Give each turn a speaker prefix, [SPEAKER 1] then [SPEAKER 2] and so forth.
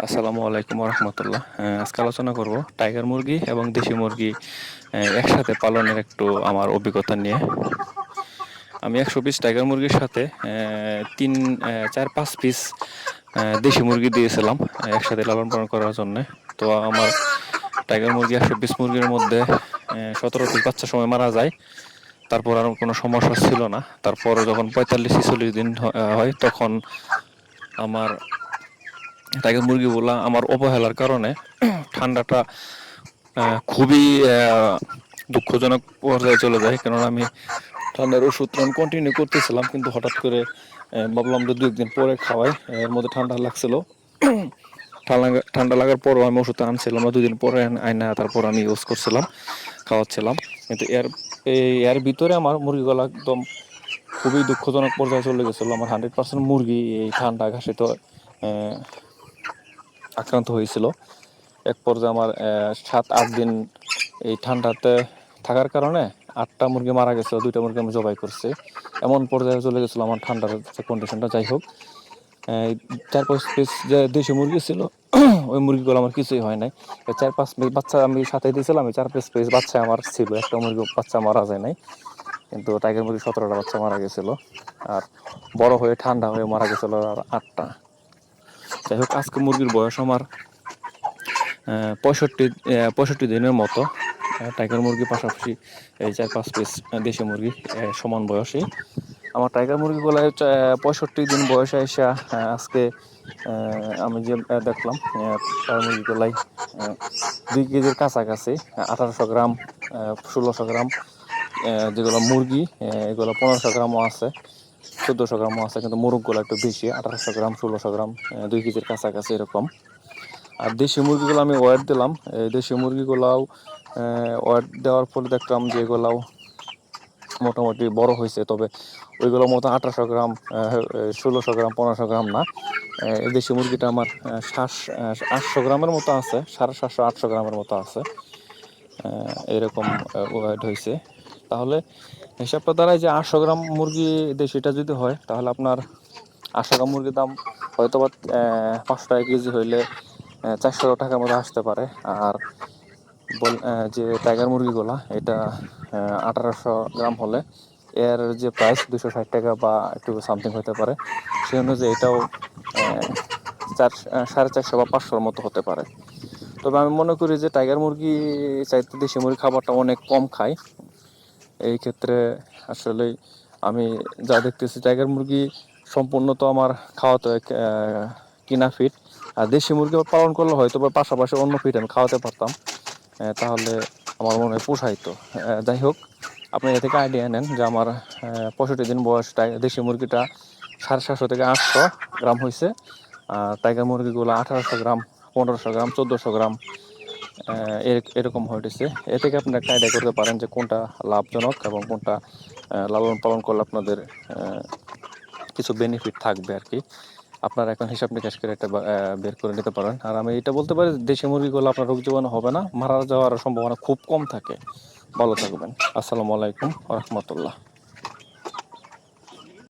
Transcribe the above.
[SPEAKER 1] আসসালামু আলাইকুম রহমতুল্লাহ। আজকে আলোচনা করব টাইগার মুরগি এবং দেশি মুরগি একসাথে পালনের একটু আমার অভিজ্ঞতা নিয়ে। আমি 100 পিস টাইগার মুরগির সাথে 4-5 পিস দেশি মুরগি দিয়েছিলাম একসাথে লালন পালন করার জন্য। তো আমার টাইগার মুরগি 100 পিস মুরগির মধ্যে 17 পিস বাচ্চা সময় মারা যায়। তারপর আর কোনো সমস্যা ছিল না। তারপর যখন 45-46 দিন হয় তখন আমার টাইগার মুরগিগুলা আমার অবহেলার কারণে ঠান্ডাটা খুবই দুঃখজনক পর্যায়ে চলে যায়। কেননা আমি ঠান্ডার ওষুধ কন্টিনিউ করতেছিলাম, কিন্তু হঠাৎ করে ভাবলাম যে 2-1 দিন পরে খাওয়াই। এর মধ্যে ঠান্ডা লাগছিল। ঠান্ডা লাগার পরও আমি ওষুধ আনছিলাম না, 2 দিন পরে আইনা তারপর আমি ইউজ করছিলাম, খাওয়াচ্ছিলাম। কিন্তু এর ভিতরে আমার মুরগিগুলো একদম খুবই দুঃখজনক পর্যায়ে চলে গেছিলো। আমার 100% মুরগি এই ঠান্ডা ঘাসিতে আক্রান্ত হয়েছিল। এক পর্যায়ে আমার 7-8 দিন এই ঠান্ডাতে থাকার কারণে 8টা মুরগি মারা গেছিল, 2টা মুরগি আমি জবাই করছি। এমন পর্যায়ে চলে গেছিলো আমার ঠান্ডার যে কন্ডিশনটা। যাই হোক, 4-5 পিস যে দেশি মুরগি ছিল ওই মুরগিগুলো আমার কিছুই হয় নাই। 4-5 পিস বাচ্চা আমি সাথে দিয়েছিলাম, 4-5 পিস বাচ্চা আমার ছিল, একটা মুরগি বাচ্চা মারা যায় নাই। কিন্তু টাইগার মুরগি 17টা বাচ্চা মারা গেছিল, আর বড় হয়ে ঠান্ডা হয়ে মারা গেছিল আর 8টা। যাই হোক, আজকে মুরগির বয়স আমার 65 দিনের মতো। টাইগার মুরগি পাশাপাশি এই 4-5 পিস দেশি মুরগি সমান বয়সী। আমার টাইগার মুরগিগুলো 65 দিন বয়সে এসে আজকে আমি যে দেখলাম টাইগার মুরগিগুলাই 2 কেজির কাছাকাছি, 1800 গ্রাম, 1600 গ্রাম। যেগুলো মুরগি এগুলো 1500 গ্রামও আছে, 1400 গ্রামও আছে, কিন্তু মোরগগুলো একটু বেশি, 1800 গ্রাম, 1600 গ্রাম, 2 কেজির কাছাকাছি এরকম। আর দেশি মুরগিগুলো আমি ওয়েট দিলাম। এই দেশি মুরগিগুলাও ওয়েট দেওয়ার পরে দেখলাম যে এগুলাও মোটামুটি বড় হয়েছে, তবে ওইগুলোর মতো 1800 গ্রাম, 1600 গ্রাম, 1500 গ্রাম না। এই দেশি মুরগিটা আমার 800 গ্রামের মতো আছে, 750-800 গ্রামের মতো আছে, এরকম ওয়েট হয়েছে। তাহলে হিসাবটা দাঁড়ায় যে 800 গ্রাম মুরগি দেশিটা যদি হয়, তাহলে আপনার 800 গ্রাম মুরগির দাম হয়তো বা 500 টাকা কেজি হইলে 400 টাকার মতো আসতে পারে। আর যে টাইগার মুরগিগুলা, এটা 1800 গ্রাম হলে এর যে প্রাইস 260 টাকা বা একটু সামথিং হতে পারে। সেই অনুযায়ী এটাও 450 বা 500-র মতো হতে পারে। তবে আমি মনে করি যে টাইগার মুরগি চাইতে দেশি মুরগি খাবারটা অনেক কম খায়। এই ক্ষেত্রে আসলেই আমি যা দেখতেছি, টাইগার মুরগি সম্পূর্ণ তো আমার খাওয়াতে হয় কিনা ফিড। আর দেশি মুরগি পালন করলে হয়তো বা পাশাপাশি অন্য ফিড আমি খাওয়াতে পারতাম, তাহলে আমার মনে হয় পোষাইতো। যাই হোক, আপনি এ থেকে আইডিয়া নেন যে আমার 65 দিন বয়স দেশি মুরগিটা 750 থেকে 800 গ্রাম হয়েছে, আর টাইগার মুরগিগুলো 1800 গ্রাম, 1500 গ্রাম, 1400 গ্রাম এরকম হয়েছে। এ থেকে আপনি একটা আইডিয়া করতে পারেন যে কোনটা লাভজনক এবং কোনটা লালন পালন করলে আপনাদের কিছু বেনিফিট থাকবে আর কি। আপনারা এখন হিসাব নিকাশ করে একটা বের করে নিতে পারেন। আর আমি এটা বলতে পারি, দেশি মুরগিগুলো আপনার রোগ জীবাণু হবে না, মারা যাওয়ার সম্ভাবনা খুব কম থাকে। ভালো থাকবেন। আসসালামু আলাইকুম রহমতুল্লাহ।